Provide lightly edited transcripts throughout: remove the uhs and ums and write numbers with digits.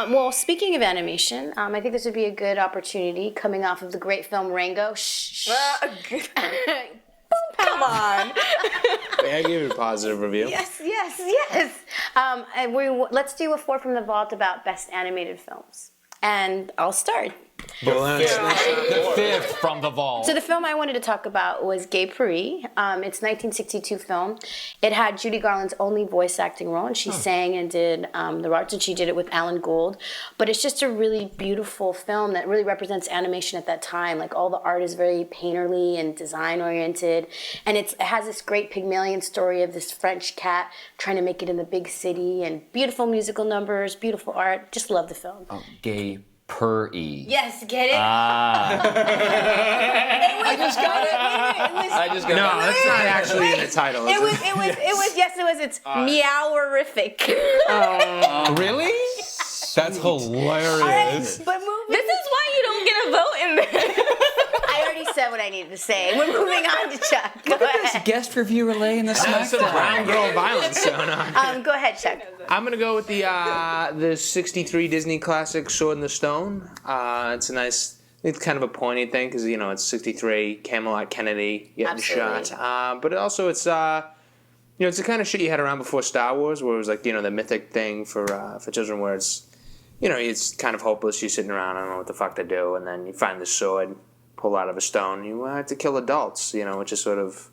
Well, speaking of animation, I think this would be a good opportunity coming off of the great film Rango. Shh. Come on. I gave it a positive review. Yes. Let's do a 4 from the vault about best animated films. And I'll start. The fifth from the vault. So the film I wanted to talk about was Gay Paris. It's a 1962 film. It had Judy Garland's only voice acting role, and she sang and did the parts, and she did it with Alan Gould. But it's just a really beautiful film that really represents animation at that time. Like, all the art is very painterly and design-oriented, and it has this great Pygmalion story of this French cat trying to make it in the big city, and beautiful musical numbers, beautiful art. Just love the film. Gay Paris. Yes, get it? I just got it. I just got it. No, that's not actually in the title. It was. Yes, it was. It's meowerific. Really? That's hilarious. But moving. This is why you don't get a vote in there. I already said what I needed to say. We're moving on to Chuck. Go ahead. Guest review relay in the That's some SmackDown. brown girl violence going on. Go ahead, Chuck. I'm gonna go with the '63 Disney classic Sword in the Stone. It's a nice, it's kind of a poignant thing because it's '63 Camelot Kennedy getting Absolutely. shot. But also it's it's the kind of shit you had around before Star Wars, where it was like the mythic thing for children, where it's it's kind of hopeless. You're sitting around, I don't know what the fuck to do, and then you find the sword, pull out of a stone. You have to kill adults, which is sort of.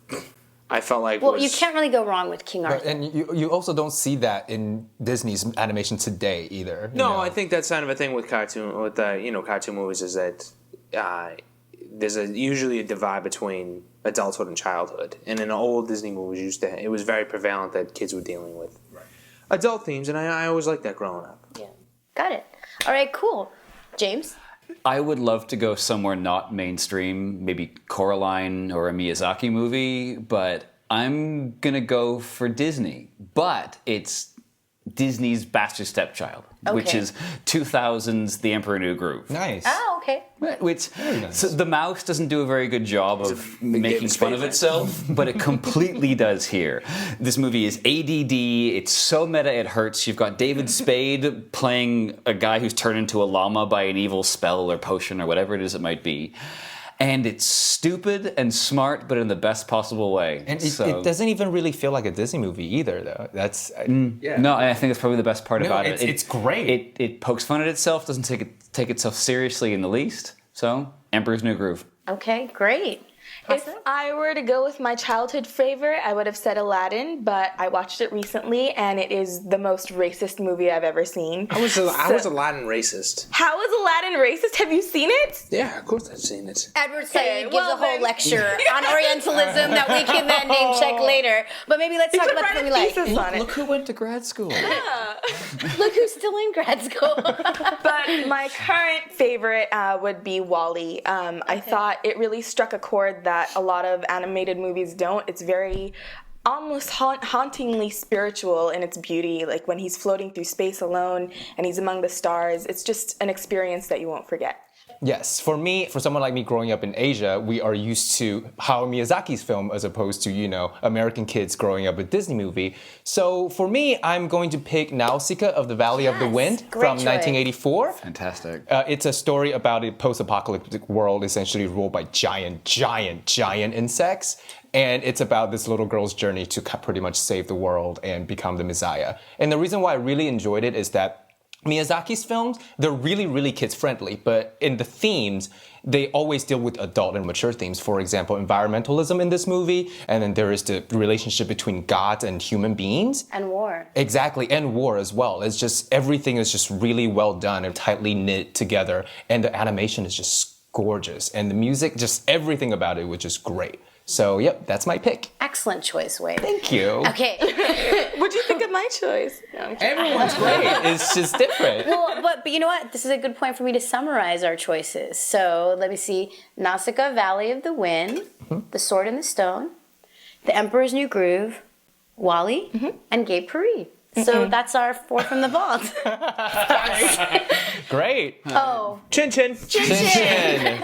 I felt like Well, you can't really go wrong with King Arthur. And you also don't see that in Disney's animation today either. No, I think that's kind of a thing with cartoon movies is that there's usually a divide between adulthood and childhood. And in old Disney movies, it was very prevalent that kids were dealing with adult themes, and I always liked that growing up. Yeah. Got it. All right, cool. James? I would love to go somewhere not mainstream, maybe Coraline or a Miyazaki movie, but I'm going to go for Disney. But it's Disney's Bastard Stepchild, which Okay. is 2000's The Emperor New Groove. Nice. Oh, okay. Which nice. so the mouse doesn't do a very good job of making fun of itself, but it completely does here. This movie is ADD. It's so meta it hurts. You've got David Spade playing a guy who's turned into a llama by an evil spell or potion or whatever it is it might be. And it's stupid and smart, but in the best possible way. And it doesn't even really feel like a Disney movie either, though. That's No, and I think that's probably the best part about it. It's great. It pokes fun at itself, doesn't take itself seriously in the least. So, Emperor's New Groove. Okay, great. If I were to go with my childhood favorite, I would have said Aladdin, but I watched it recently, and it is the most racist movie I've ever seen. I was Aladdin racist. How is Aladdin racist? Have you seen it? Yeah, of course I've seen it. Edward Said gives well a whole then. lecture on Orientalism that we can then name check later. But maybe let's talk should about write something a we like. thesis on it. Look who went to grad school. Look who's still in grad school. But my current favorite would be WALL-E. I thought it really struck a chord that a lot of animated movies don't. It's very almost hauntingly spiritual in its beauty, like when he's floating through space alone and he's among the stars. It's just an experience that you won't forget. Yes, for me, for someone like me growing up in Asia, we are used to Hayao Miyazaki's film as opposed to, American kids growing up with Disney movie. So for me, I'm going to pick Nausicaa of the Valley of the Wind great from choice. 1984. Fantastic. It's a story about a post-apocalyptic world essentially ruled by giant insects. And it's about this little girl's journey to pretty much save the world and become the Messiah. And the reason why I really enjoyed it is that Miyazaki's films, they're really, really kids-friendly, but in the themes, they always deal with adult and mature themes. For example, environmentalism in this movie, and then there is the relationship between gods and human beings. And war. Exactly, and war as well. It's just, everything is just really well done and tightly knit together, and the animation is just gorgeous, and the music, just everything about it was just great. So, yep, that's my pick. Excellent choice, Wade. Thank you. Okay. What'd you think of my choice? No, I'm kidding. Everyone's great. It's just different. Well, but you know what? This is a good point for me to summarize our choices. So let me see. Nausicaa, Valley of the Wind, The Sword in the Stone, The Emperor's New Groove, WALL-E, and Gay Paris. So that's our 4 from the vault. Great. Oh. Chin chin. Chin chin.